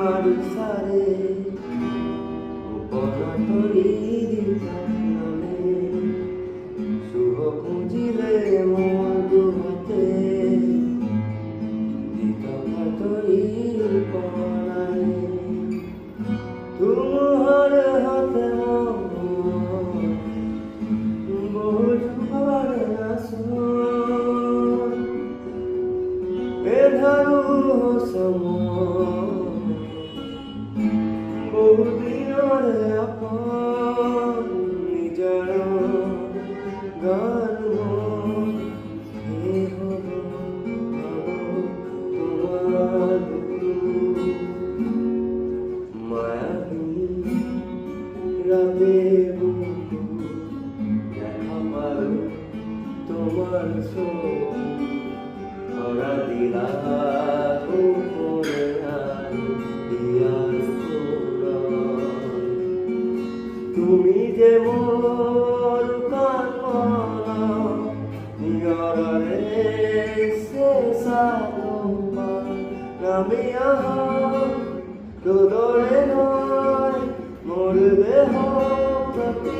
তোমার সারে গোপন তরি দিতালে শুভ পুঁজিলে মোর দুহাতে দিত তরি পরায় তোমার হাতে বহু যুগর আসন এধারু সময় বহুদিনৰ আপন নিজৰ গান হে হ'ব তোমাৰ মায়াবী ৰাতে দেখা পালো তোমাৰ ছবি ধৰা দিলা তুমি যে মোর কামনা নিয়রে শেষালম্বা নামিয়া তোদরে নয় মোর দেহ প্রতি